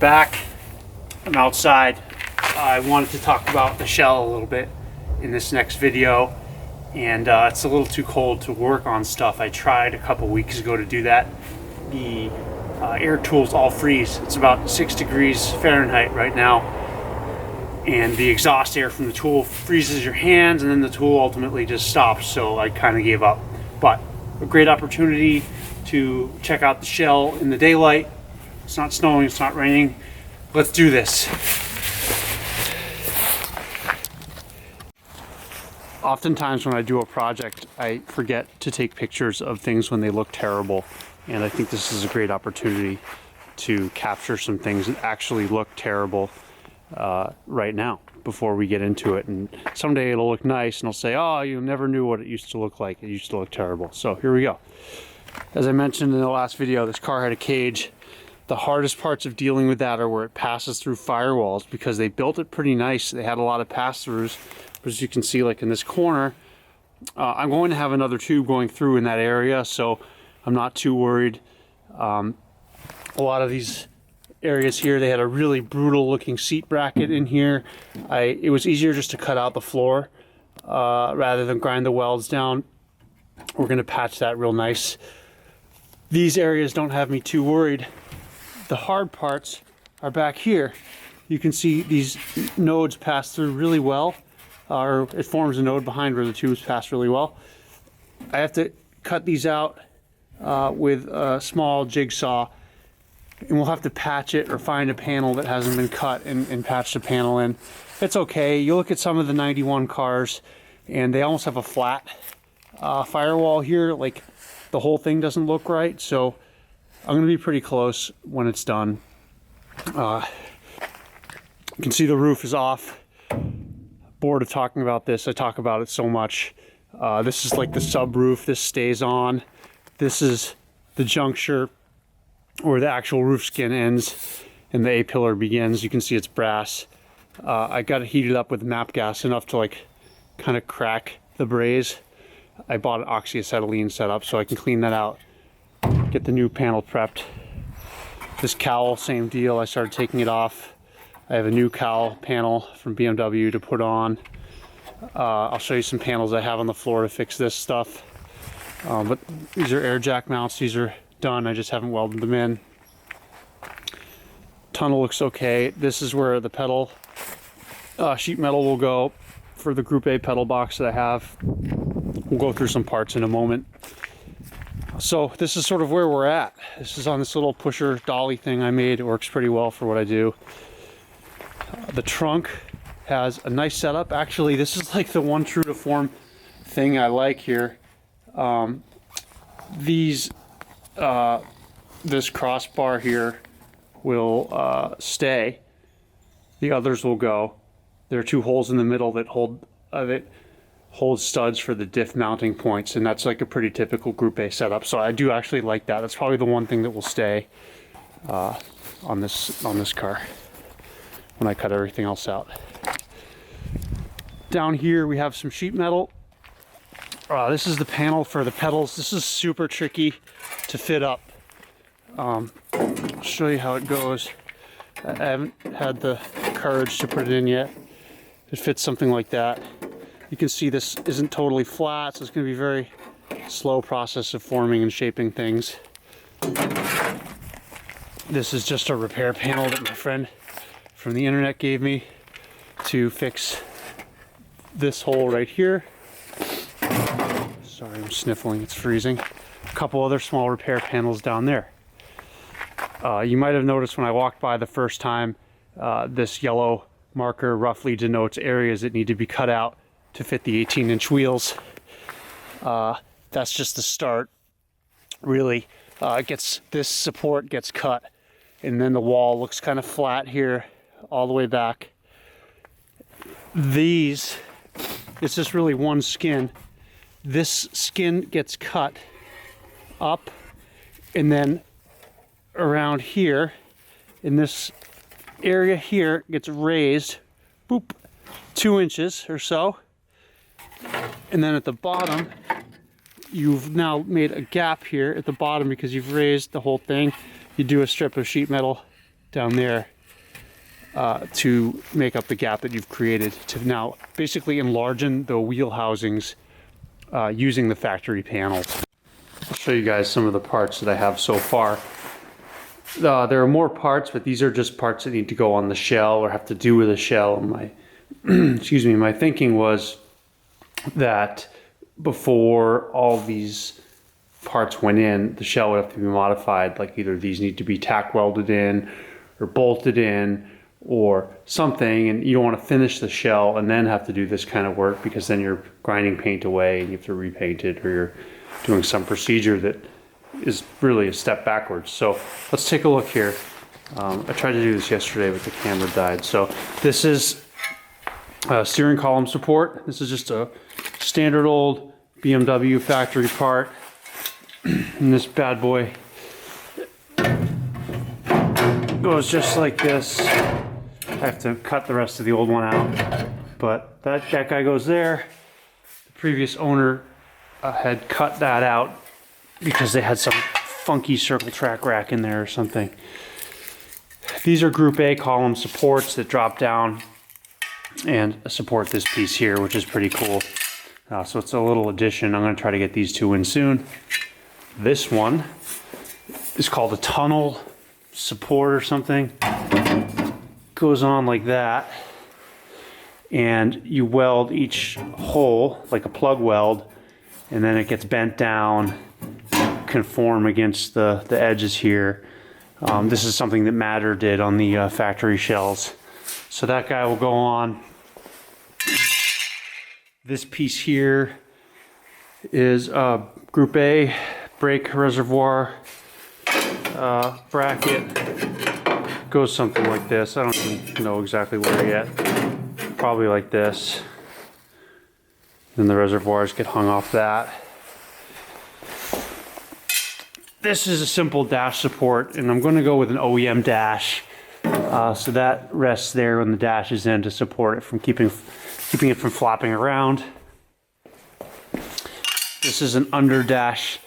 back. I'm outside. I wanted to talk about the shell a little bit in this next video, and it's a little too cold to work on stuff. I tried a couple weeks ago to do that. The air tools all freeze. It's about 6 degrees Fahrenheit right now, and the exhaust air from the tool freezes your hands, and then the tool ultimately just stops, so I kind of gave up. But a great opportunity to check out the shell in the daylight. It's not snowing, it's not raining. Let's do this. Oftentimes when I do a project, I forget to take pictures of things when they look terrible, and I think this is a great opportunity to capture some things that actually look terrible right now before we get into it. And someday it'll look nice and I'll say, oh, you never knew what it used to look like. It used to look terrible. So here we go. As I mentioned in the last video, this car had a cage. The hardest parts of dealing with that are where it passes through firewalls, because they built it pretty nice. They had a lot of pass-throughs, but as you can see, like in this corner, I'm going to have another tube going through in that area, so I'm not too worried. A lot of these areas here, they had a really brutal looking seat bracket in here. It was easier just to cut out the floor rather than grind the welds down. We're going to patch that real nice. These areas don't have me too worried. The hard parts are back here. You can see these nodes pass through really well, or it forms a node behind where the tubes pass really well. I have to cut these out with a small jigsaw, and we'll have to patch it or find a panel that hasn't been cut and patch the panel in. It's okay. You look at some of the 91 cars and they almost have a flat firewall here, like the whole thing doesn't look right, so I'm going to be pretty close when it's done. You can see the roof is off. Bored of talking about this. I talk about it so much. This is like the subroof. This stays on. This is the juncture where the actual roof skin ends and the A-pillar begins. You can see it's brass. I got it heated up with MAP gas enough to like kind of crack the braze. I bought an oxyacetylene setup so I can clean that out. Get the new panel prepped. This cowl, same deal. I started taking it off. I have a new cowl panel from BMW to put on. I'll show you some panels I have on the floor to fix this stuff. But these are air jack mounts. These are done. I just haven't welded them in. Tunnel looks okay. This is where the pedal sheet metal will go for the Group A pedal box that I have. We'll go through some parts in a moment. So this is sort of where we're at. This is on this little pusher dolly thing I made. It works pretty well for what I do. The trunk has a nice setup. Actually, this is like the one true to form thing I like here. This crossbar here will stay. The others will go. There are two holes in the middle that hold studs for the diff mounting points, and that's like a pretty typical Group A setup. So I do actually like that. That's probably the one thing that will stay on this car when I cut everything else out. Down here we have some sheet metal. This is the panel for the pedals. This is super tricky to fit up. I'll show you how it goes. I haven't had the courage to put it in yet. It fits something like that. You can see this isn't totally flat, so it's going to be a very slow process of forming and shaping things. This is just a repair panel that my friend from the internet gave me to fix this hole right here. Sorry, I'm sniffling, it's freezing. A couple other small repair panels down there. You might have noticed when I walked by the first time, this yellow marker roughly denotes areas that need to be cut out to fit the 18-inch wheels. That's just the start. Really, this support gets cut, and then the wall looks kind of flat here all the way back. It's just really one skin. This skin gets cut up, and then around here in this area here gets raised, boop, 2 inches or so. And then at the bottom, you've now made a gap here at the bottom because you've raised the whole thing. You do a strip of sheet metal down there to make up the gap that you've created to now basically enlargen the wheel housings using the factory panels. I'll show you guys some of the parts that I have so far. There are more parts, but these are just parts that need to go on the shell or have to do with the shell. My excuse me, my thinking was that before all these parts went in, the shell would have to be modified, like either these need to be tack welded in or bolted in or something, and you don't want to finish the shell and then have to do this kind of work, because then you're grinding paint away and you have to repaint it, or you're doing some procedure that is really a step backwards. So let's take a look here. I tried to do this yesterday, but the camera died. So this is steering column support. This is just a standard old BMW factory part. And this bad boy goes just like this. I have to cut the rest of the old one out, but that guy goes there. The previous owner had cut that out because they had some funky circle track rack in there or something. These are Group A column supports that drop down and support this piece here, which is pretty cool. So it's a little addition. I'm going to try to get these two in soon. This one is called a tunnel support or something. Goes on like that, and you weld each hole like a plug weld, and then it gets bent down, conform against the edges here. This is something that Matter did on the factory shells. So that guy will go on. This piece here is Group A brake reservoir bracket. Goes something like this. I don't even know exactly where yet. Probably like this. Then the reservoirs get hung off that. This is a simple dash support, and I'm going to go with an OEM dash. So that rests there when the dash is in to support it from keeping it from flopping around. This is an under dash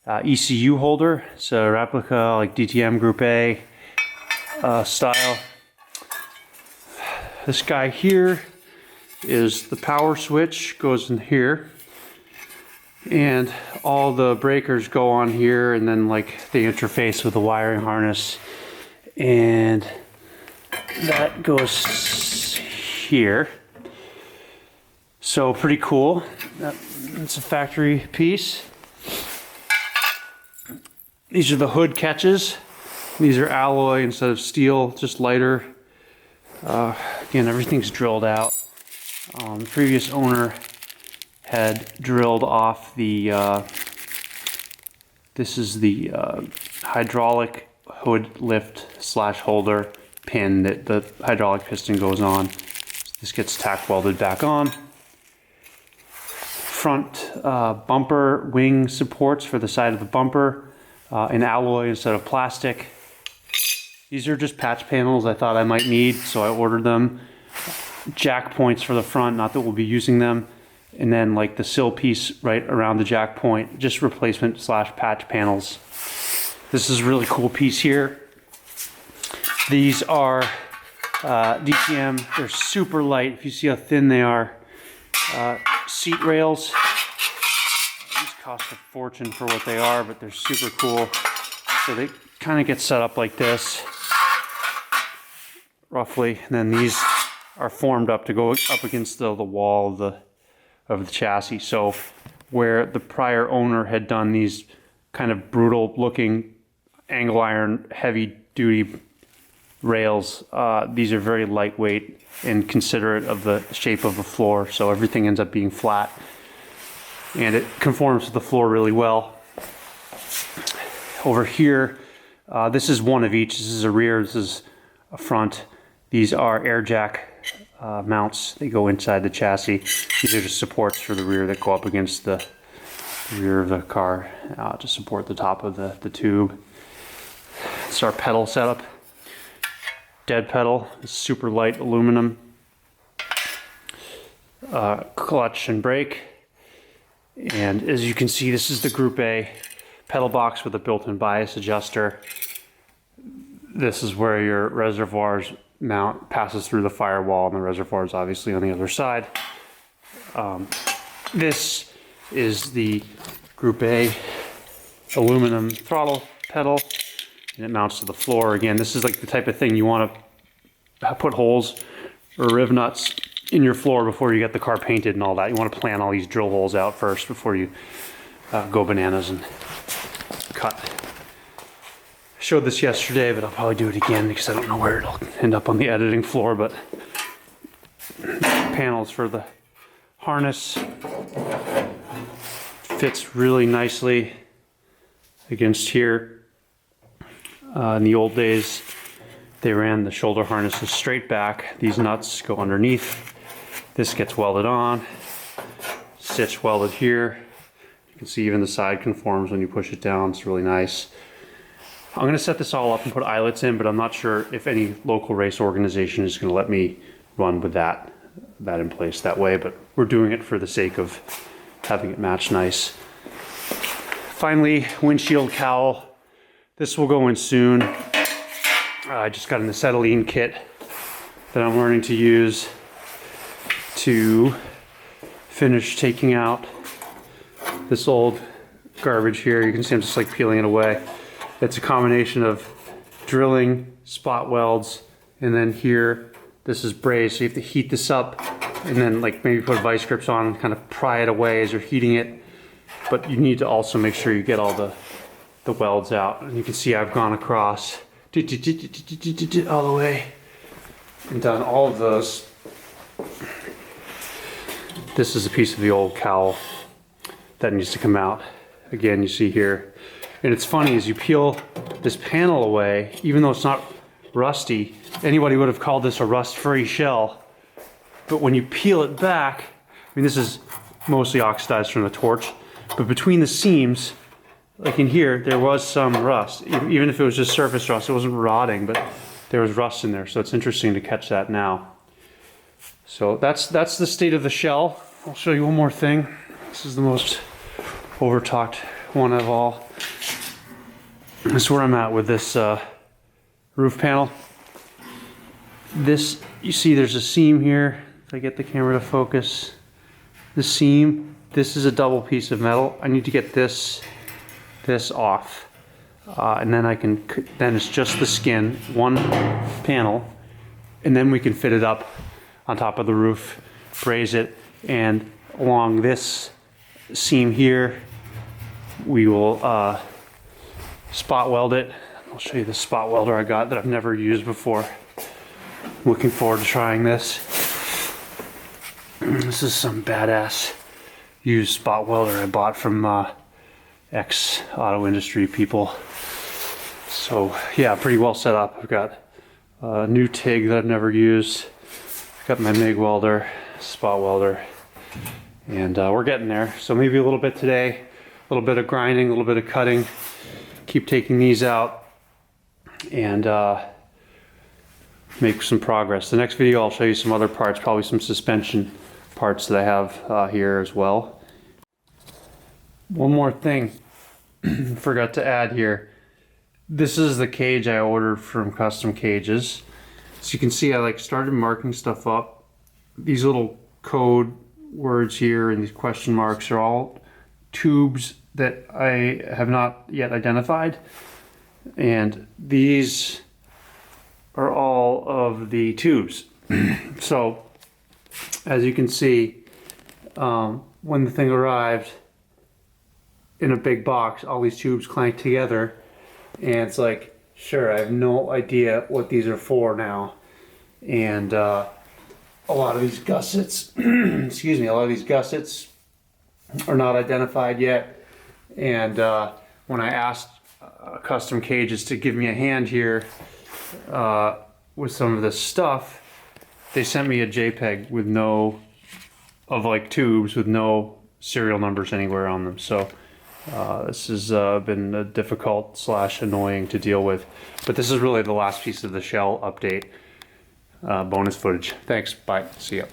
ECU holder. It's a replica like DTM Group A style. This guy here is the power switch, goes in here, and all the breakers go on here, and then like the interface with the wiring harness, and that goes here. So pretty cool. It's a factory piece. These are the hood catches. These are alloy instead of steel, just lighter. Again, everything's drilled out. The previous owner had drilled off the, this is the hydraulic hood lift / holder pin that the hydraulic piston goes on. So this gets tack welded back on. Front bumper wing supports for the side of the bumper in alloy instead of plastic. These are just patch panels I thought I might need, so I ordered them. Jack points for the front, not that we'll be using them. And then like the sill piece right around the jack point, just replacement / patch panels. This is a really cool piece here. These are DTM, they're super light. If you see how thin they are. Seat rails. These cost a fortune for what they are, but they're super cool. So they kind of get set up like this, roughly, and then these are formed up to go up against the wall of the chassis. So where the prior owner had done these kind of brutal looking angle iron heavy duty rails, these are very lightweight and considerate of the shape of the floor, so everything ends up being flat and it conforms to the floor really well. Over here, this is one of each. This is a rear, this is a front. These are air jack mounts. They go inside the chassis. These are just supports for the rear that go up against the rear of the car to support the top of the tube. It's our pedal setup. Dead pedal, super light aluminum. Clutch and brake. And as you can see, this is the Group A pedal box with a built-in bias adjuster. this is where your reservoirs mount, passes through the firewall, and the reservoir is obviously on the other side. This is the Group A aluminum throttle pedal, and it mounts to the floor. Again, this is like the type of thing you want to put holes or riv nuts in your floor before you get the car painted and all that. You want to plan all these drill holes out first before you go bananas and cut. I showed this yesterday, but I'll probably do it again because I don't know where it'll end up on the editing floor. But panels for the harness, fits really nicely against here. In the old days, they ran the shoulder harnesses straight back. These nuts go underneath. This gets welded on, stitch welded here. You can see even the side conforms when you push it down. It's really nice. I'm going to set this all up and put eyelets in, but I'm not sure if any local race organization is going to let me run with that in place that way, but we're doing it for the sake of having it match nice. Finally, windshield cowl. This will go in soon. I just got an acetylene kit that I'm learning to use to finish taking out this old garbage here. You can see I'm just like peeling it away. It's a combination of drilling, spot welds, and then here, this is brazed, so you have to heat this up and then like maybe put vice grips on and kind of pry it away as you're heating it. But you need to also make sure you get all the welds out. And you can see I've gone across all the way and done all of those. This is a piece of the old cowl that needs to come out. Again, you see here. And it's funny, as you peel this panel away, even though it's not rusty, anybody would have called this a rust-free shell. But when you peel it back, I mean, this is mostly oxidized from the torch, but between the seams, like in here, there was some rust. Even if it was just surface rust, it wasn't rotting, but there was rust in there. So it's interesting to catch that now. So that's the state of the shell. I'll show you one more thing. This is the most over-talked one of all. This is where I'm at with this roof panel. This, you see there's a seam here. If I get the camera to focus. The seam, this is a double piece of metal. I need to get this off. And then then it's just the skin, one panel, and then we can fit it up on top of the roof, braze it, and along this seam here, we will spot weld it. I'll show you the spot welder I got that I've never used before. Looking forward to trying this. This is some badass used spot welder I bought from ex-auto industry people. So yeah, pretty well set up. I've got a new TIG that I've never used. I've got my MIG welder, spot welder, and we're getting there. So maybe a little bit today, a little bit of grinding, a little bit of cutting. Keep taking these out and make some progress. The next video I'll show you some other parts, probably some suspension parts that I have here as well. One more thing forgot to add here. This is the cage I ordered from Custom Cages. So you can see I started marking stuff up. These little code words here and these question marks are all tubes that I have not yet identified. And these are all of the tubes. So as you can see, when the thing arrived in a big box, all these tubes clanked together, and it's like, sure, I have no idea what these are for now. And a lot of these gussets, excuse me, a lot of these gussets are not identified yet. And when I asked Custom Cages to give me a hand here with some of this stuff, they sent me a JPEG with tubes with no serial numbers anywhere on them. So this has been difficult / annoying to deal with. But this is really the last piece of the shell update. Bonus footage. Thanks. Bye. See ya.